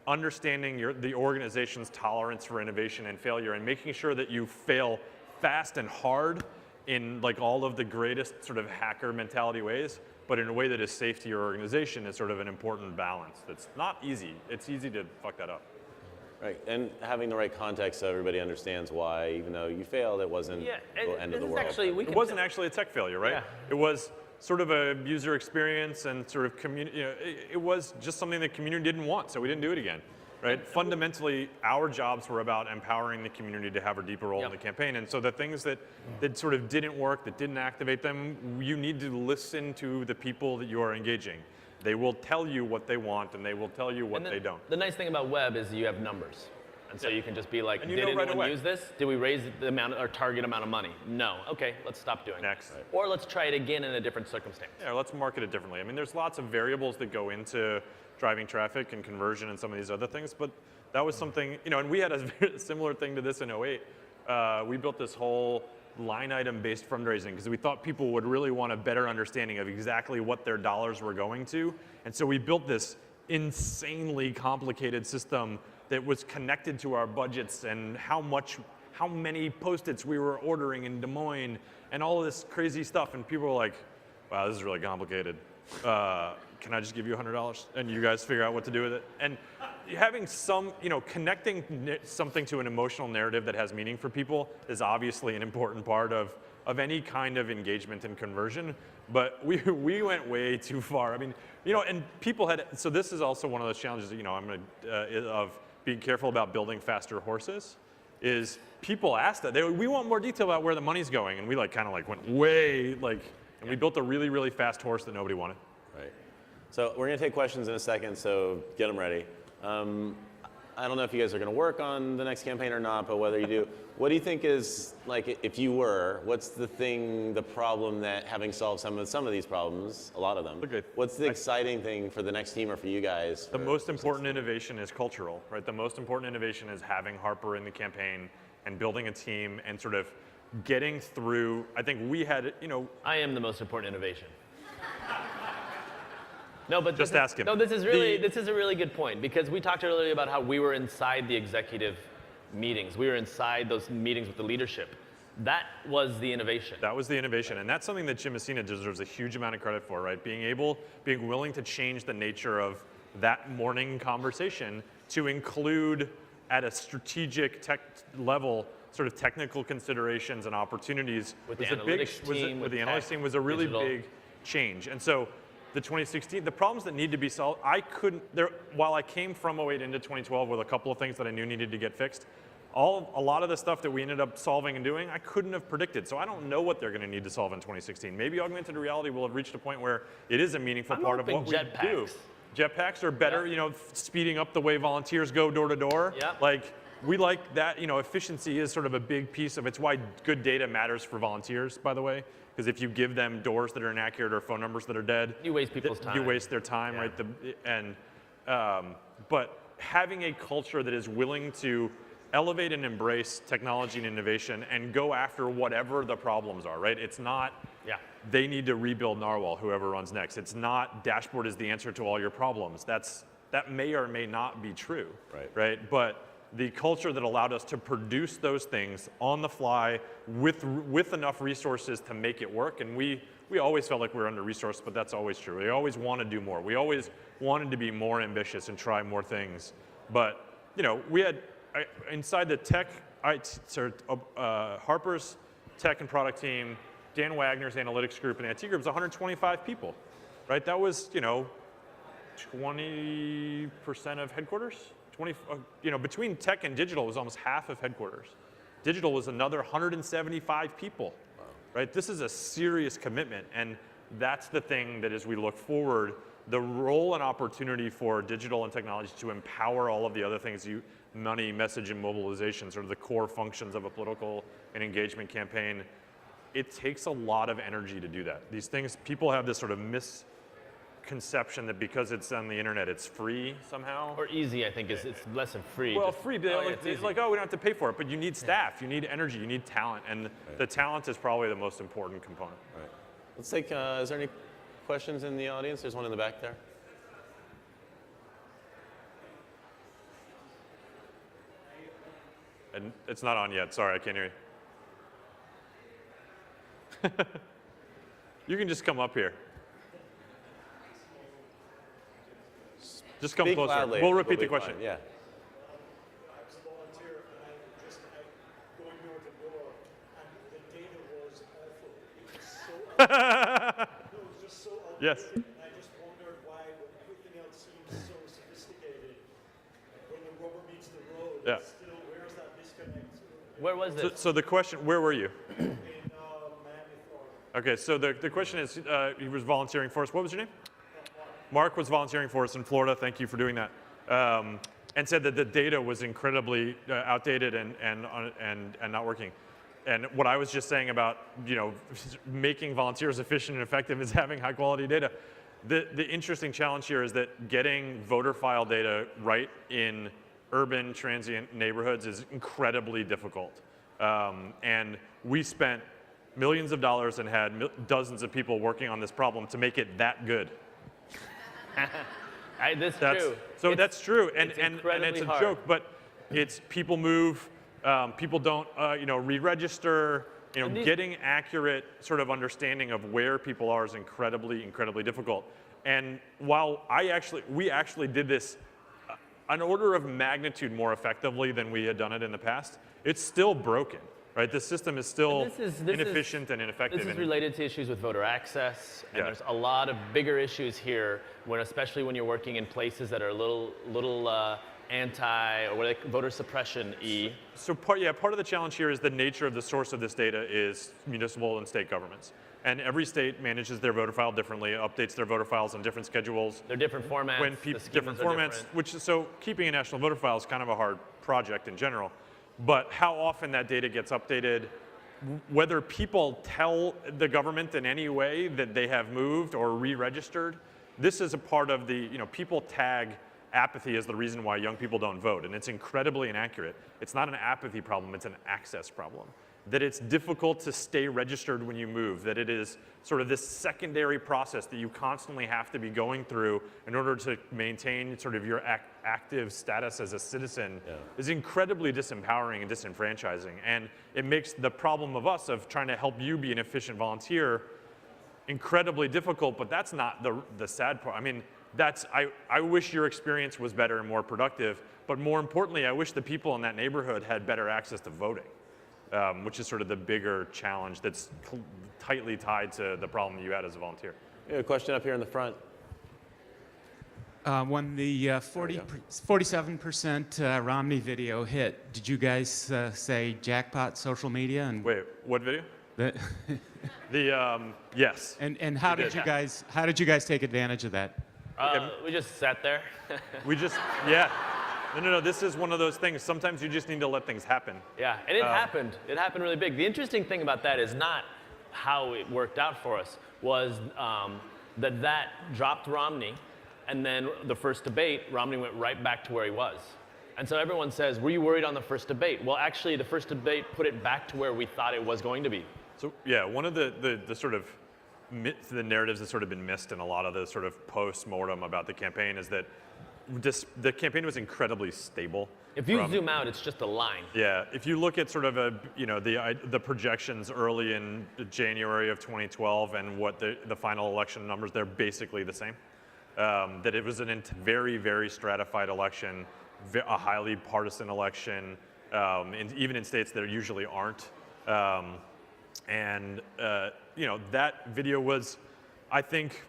understanding the organization's tolerance for innovation and failure and making sure that you fail fast and hard in like all of the greatest sort of hacker mentality ways, but in a way that is safe to your organization is sort of an important balance. That's not easy. It's easy to fuck that up. Right, and having the right context so everybody understands why, even though you failed, it wasn't the end of the world. It wasn't actually a tech failure, right? Yeah. It was sort of a user experience and sort of it was just something the community didn't want, so we didn't do it again, right? Fundamentally, our jobs were about empowering the community to have a deeper role in the campaign, and so the things that sort of didn't work, that didn't activate them, you need to listen to the people that you are engaging. They will tell you what they want, and they will tell you what they don't. The nice thing about web is you have numbers. And so you can just be like, did right anyone away. use this? Did we raise the amount or target amount of money? No. Okay, let's stop doing Next. it. Or let's try it again in a different circumstance. Yeah, let's market it differently. I mean, there's lots of variables that go into driving traffic and conversion and some of these other things, but that was something, and we had a very similar thing to this in 08. We built this whole line item based fundraising because we thought people would really want a better understanding of exactly what their dollars were going to. And so we built this insanely complicated system that was connected to our budgets and how many Post-its we were ordering in Des Moines and all of this crazy stuff. And people were like, wow, this is really complicated. Can I just give you $100 and you guys figure out what to do with it? And having some, connecting something to an emotional narrative that has meaning for people is obviously an important part of any kind of engagement and conversion. But we went way too far. I mean, and people had, so this is also one of those challenges, of being careful about building faster horses, is people asked that. We want more detail about where the money's going. And we kind of went way, and we built a really, really fast horse that nobody wanted. Right. So we're going to take questions in a second, so get them ready. I don't know if you guys are going to work on the next campaign or not, but whether you do, what do you think is, if you were, what's the problem that having solved some of these problems, a lot of them, Okay. what's the exciting thing for the next team or for you guys? The most important innovation is cultural, right? The most important innovation is having Harper in the campaign and building a team and sort of getting through. I think we had, I am the most important innovation. No, but just ask him. No, this is a really good point because we talked earlier about how we were inside the executive meetings. We were inside those meetings with the leadership. That was the innovation. That was the innovation, and that's something that Jim Messina deserves a huge amount of credit for, right? Being willing to change the nature of that morning conversation to include at a strategic tech level sort of technical considerations and opportunities with the analytics team, with the analytics team was a really big change. And so the 2016, the problems that need to be solved, while I came from 08 into 2012 with a couple of things that I knew needed to get fixed, a lot of the stuff that we ended up solving and doing, I couldn't have predicted. So I don't know what they're going to need to solve in 2016. Maybe augmented reality will have reached a point where it is a meaningful part of what we do. Jetpacks are better, speeding up the way volunteers go door to door. Yeah. We like that, efficiency is sort of a big piece of it's why good data matters for volunteers, by the way. Because if you give them doors that are inaccurate or phone numbers that are dead, you waste people's time. You waste their time, right? but having a culture that is willing to elevate and embrace technology and innovation and go after whatever the problems are, right? It's not they need to rebuild Narwhal, whoever runs next. It's not dashboard is the answer to all your problems. That may or may not be true, right? But the culture that allowed us to produce those things on the fly with enough resources to make it work, and we always felt like we were under-resourced, but that's always true. We always want to do more. We always wanted to be more ambitious and try more things. But we had inside the tech, Harper's tech and product team, Dan Wagner's analytics group, and the IT group was 125 people, right? That was 20% of headquarters. Between tech and digital was almost half of headquarters. Digital was another 175 people, right? This is a serious commitment, and that's the thing that as we look forward, the role and opportunity for digital and technology to empower all of the other things, money, message, and mobilization, sort of the core functions of a political and engagement campaign, it takes a lot of energy to do that. These things, people have this sort of misconception that because it's on the internet, it's free somehow. Or easy, I think, it's less than free. Well, free, but it's like, oh, we don't have to pay for it, but you need staff, you need energy, you need talent, and the talent is probably the most important component. Right. Let's take, is there any questions in the audience? There's one in the back there. And it's not on yet, sorry, I can't hear you. You can just come up here. Just come Speak closer. loudly. We'll repeat the question. Fine. Yeah. I was a volunteer, and I going door to door, and the data was awful. It was so it was just so outdated. Yes. And I just wondered why, when everything else seems so sophisticated, when the rubber meets the road, it's still, where is that disconnect? Where was this? So the question, where were you? In Miami, Florida. Okay, so the question is, he was volunteering for us. What was your name? Mark was volunteering for us in Florida. Thank you for doing that. And said that the data was incredibly outdated and not working. And what I was just saying about making volunteers efficient and effective is having high quality data. The interesting challenge here is that getting voter file data right in urban transient neighborhoods is incredibly difficult. And we spent millions of dollars and had dozens of people working on this problem to make it that good. That's true. So that's true, and it's a hard. joke, but it's people move, people don't re-register. Getting accurate sort of understanding of where people are is incredibly, incredibly difficult. And while we actually did this an order of magnitude more effectively than we had done it in the past, it's still broken. Right, the system is still inefficient and ineffective. This is related to issues with voter access, and Yeah. there's a lot of bigger issues here, especially when you're working in places that are a little anti or voter suppression-y. So part of the challenge here is the nature of the source of this data is municipal and state governments. And every state manages their voter file differently, updates their voter files on different schedules. They're different formats. Different formats, so keeping a national voter file is kind of a hard project in general. But how often that data gets updated, whether people tell the government in any way that they have moved or re-registered, this is a part of the, people tag apathy as the reason why young people don't vote, and it's incredibly inaccurate. It's not an apathy problem, it's an access problem. That it's difficult to stay registered when you move, that it is sort of this secondary process that you constantly have to be going through in order to maintain sort of your active status as a citizen is incredibly disempowering and disenfranchising. And it makes the problem of us of trying to help you be an efficient volunteer incredibly difficult, but that's not the sad part. I mean, I wish your experience was better and more productive, but more importantly, I wish the people in that neighborhood had better access to voting. Which is sort of the bigger challenge that's tightly tied to the problem you had as a volunteer. We have a question up here in the front. When the 47% Romney video hit, did you guys say jackpot social media? And Wait, what video? Yes. And how did you guys take advantage of that? We just sat there. No, this is one of those things. Sometimes you just need to let things happen. Yeah, and it happened. It happened really big. The interesting thing about that is not how it worked out for us, was that dropped Romney, And then the first debate, Romney went right back to where he was. And so everyone says, were you worried on the first debate? Well, actually, the first debate put it back to where we thought it was going to be. So yeah, one of the sort of the narratives that's sort of been missed in a lot of the sort of post-mortem about the campaign is that the campaign was incredibly stable. If you zoom out, it's just a line. Yeah, if you look at sort of the projections early in January of 2012 and what the final election numbers, they're basically the same. That it was a very, very stratified election, a highly partisan election, and even in states that usually aren't. That video was, I think,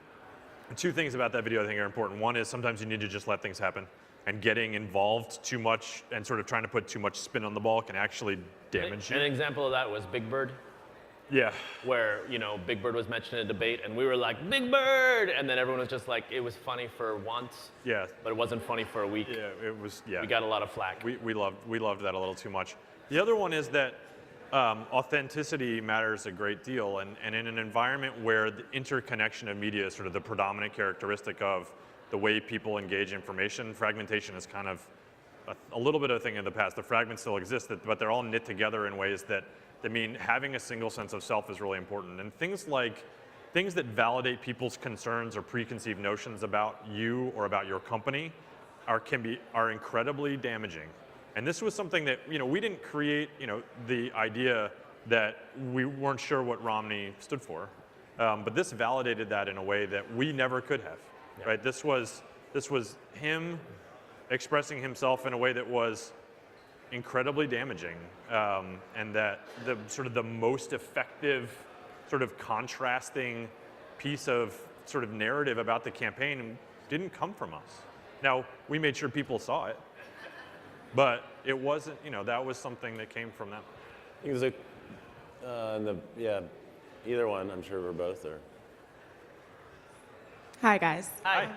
two things about that video I think are important. One is sometimes you need to just let things happen, and getting involved too much and sort of trying to put too much spin on the ball can actually damage you. An example of that was Big Bird. Yeah. Where, Big Bird was mentioned in a debate, and we were like, Big Bird! And then everyone was just like, it was funny for once, Yeah. but it wasn't funny for a week. Yeah, it was, yeah. We got a lot of flack. We loved that a little too much. The other one is that authenticity matters a great deal, and in an environment where the interconnection of media is sort of the predominant characteristic of the way people engage information, fragmentation is kind of a little bit of a thing in the past. The fragments still exist, but they're all knit together in ways that mean having a single sense of self is really important. And things that validate people's concerns or preconceived notions about you or about your company are incredibly damaging. And this was something that, we didn't create, the idea that we weren't sure what Romney stood for. But this validated that in a way that we never could have, right? This was him expressing himself in a way that was incredibly damaging, and that the most effective sort of contrasting piece of sort of narrative about the campaign didn't come from us. Now, we made sure people saw it, but it wasn't, that was something that came from them. I think it was either one, I'm sure we're both there. Hi, guys. Hi.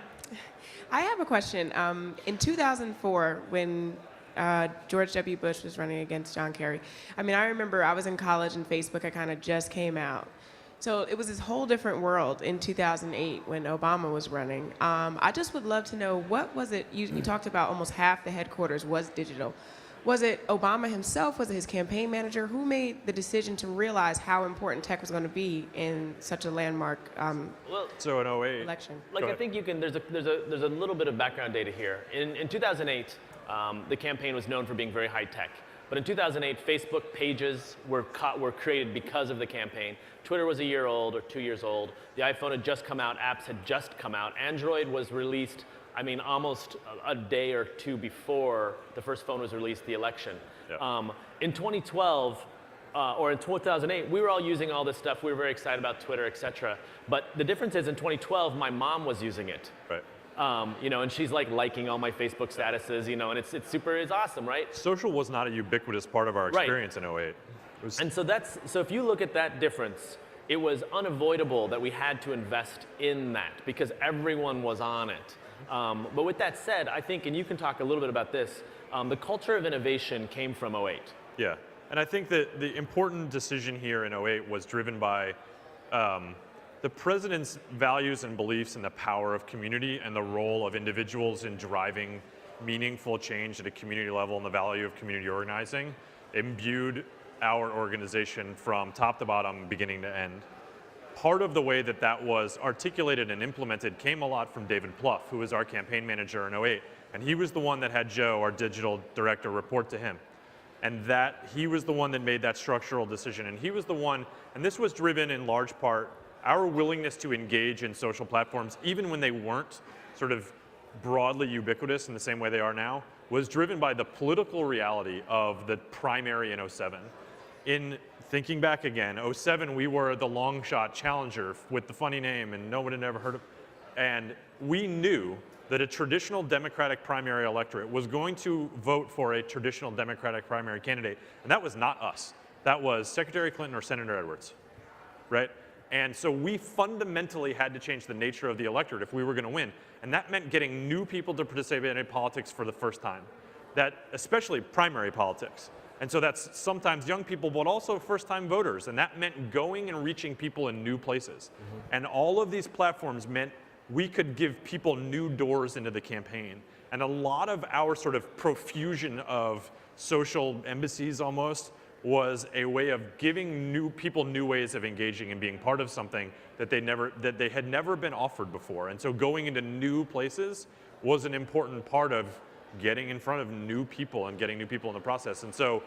I have a question. In 2004, when George W. Bush was running against John Kerry, I remember I was in college and Facebook had kind of just came out. So it was this whole different world in 2008 when Obama was running. I just would love to know, what was it, you talked about almost half the headquarters was digital. Was it Obama himself? Was it his campaign manager? Who made the decision to realize how important tech was going to be in such a landmark So in 08, election? I think you can, there's a little bit of background data here. In 2008, the campaign was known for being very high tech. But in 2008, Facebook pages were created because of the campaign. Twitter was a year old or 2 years old. The iPhone had just come out. Apps had just come out. Android was released, almost a day or two before the first phone was released, the election. Yeah. In 2012, or in 2008, we were all using all this stuff. We were very excited about Twitter, et cetera. But the difference is in 2012, my mom was using it. Right. And she's like liking all my Facebook statuses, and it's awesome, right? Social was not a ubiquitous part of our experience in 08. And so if you look at that difference, it was unavoidable that we had to invest in that because everyone was on it. But with that said, I think, and you can talk a little bit about this, the culture of innovation came from 08. Yeah, and I think that the important decision here in 08 was driven by the president's values and beliefs in the power of community and the role of individuals in driving meaningful change at a community level and the value of community organizing imbued our organization from top to bottom, beginning to end. Part of the way that was articulated and implemented came a lot from David Plouffe, who was our campaign manager in 08. And he was the one that had Joe, our digital director, report to him. And that he was the one that made that structural decision. And he was the one, and this was driven in large part, our willingness to engage in social platforms, even when they weren't sort of broadly ubiquitous in the same way they are now, was driven by the political reality of the primary in 07. In thinking back again, 07, we were the long shot challenger with the funny name and no one had ever heard of. And we knew that a traditional Democratic primary electorate was going to vote for a traditional Democratic primary candidate. And that was not us. That was Secretary Clinton or Senator Edwards, right? And so we fundamentally had to change the nature of the electorate if we were going to win. And that meant getting new people to participate in politics for the first time, that especially primary politics. And so that's sometimes young people, but also first-time voters. And that meant going and reaching people in new places. Mm-hmm. And all of these platforms meant we could give people new doors into the campaign. And a lot of our sort of profusion of social embassies almost was a way of giving new people new ways of engaging and being part of something that they had never been offered before. And so going into new places was an important part of getting in front of new people and getting new people in the process. And so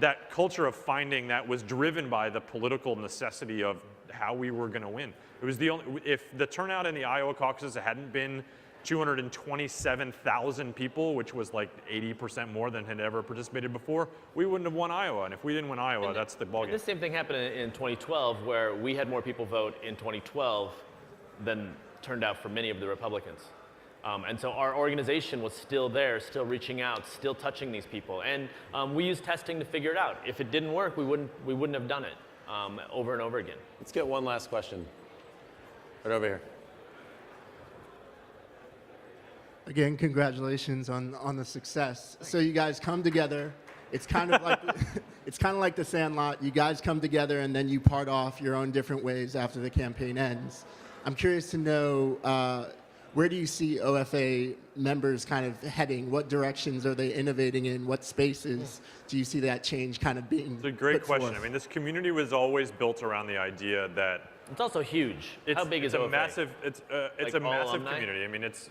that culture of finding that was driven by the political necessity of how we were going to win. It was the only, if the turnout in the Iowa caucuses hadn't been 227,000 people, which was like 80% more than had ever participated before, we wouldn't have won Iowa. And if we didn't win Iowa, that's the ballgame. The same thing happened in 2012, where we had more people vote in 2012 than turned out for many of the Republicans. And so our organization was still there, still reaching out, still touching these people. And we used testing to figure it out. If it didn't work, we wouldn't have done it over and over again. Let's get one last question. Right over here. Again, congratulations on the success. So you guys come together. It's kind of like it's kind of like the Sandlot. You guys come together and then you part off your own different ways after the campaign ends. I'm curious to know where do you see OFA members kind of heading? What directions are they innovating in? What spaces do you see that change kind of being? It's a great put question. forth? I mean, this community was always built around the idea that It's also huge. How big is it's a OFA? massive. It's Like a all massive alumni? community. I mean, it's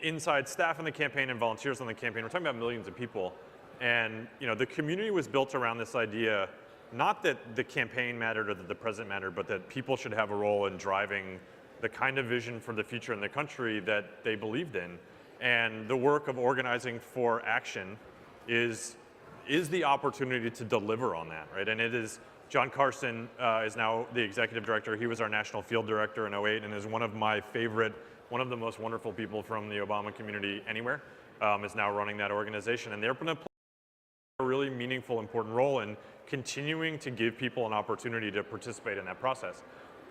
inside staff on the campaign and volunteers on the campaign. We're talking about millions of people, and the community was built around this idea, not that the campaign mattered or that the president mattered, but that people should have a role in driving the kind of vision for the future in the country that they believed in. And the work of organizing for action is the opportunity to deliver on that, right? And it is. John Carson is now the executive director. He was our national field director in 08 and is one of my favorite, one of the most wonderful people from the Obama community anywhere, is now running that organization. And they're going to play a really meaningful, important role in continuing to give people an opportunity to participate in that process.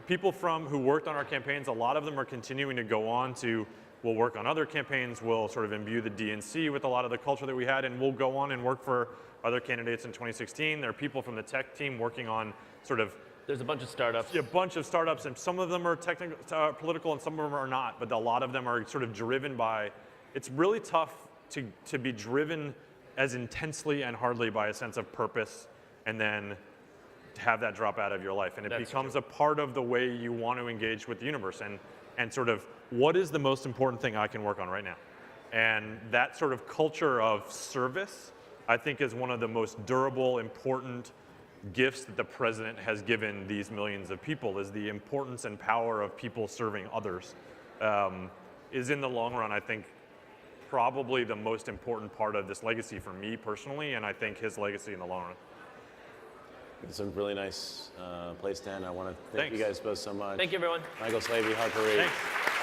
People who worked on our campaigns, a lot of them are continuing to go on to, we'll work on other campaigns, we'll sort of imbue the DNC with a lot of the culture that we had, and we'll go on and work for other candidates in 2016. There are people from the tech team working on sort of There's a bunch of startups. a bunch of startups, and some of them are technical, political, and some of them are not, but a lot of them are sort of driven by, it's really tough to be driven as intensely and hardly by a sense of purpose and then to have that drop out of your life. And it becomes a part of the way you want to engage with the universe and sort of what is the most important thing I can work on right now? And that sort of culture of service, I think, is one of the most durable, important gifts that the president has given these millions of people, is the importance and power of people serving others. Is in the long run, I think, probably the most important part of this legacy for me personally, and I think his legacy in the long run. It's a really nice place to end. I want to thank you Thanks. guys both so much. Thank you, everyone. Michael Slaby, Harper Reed. Thanks.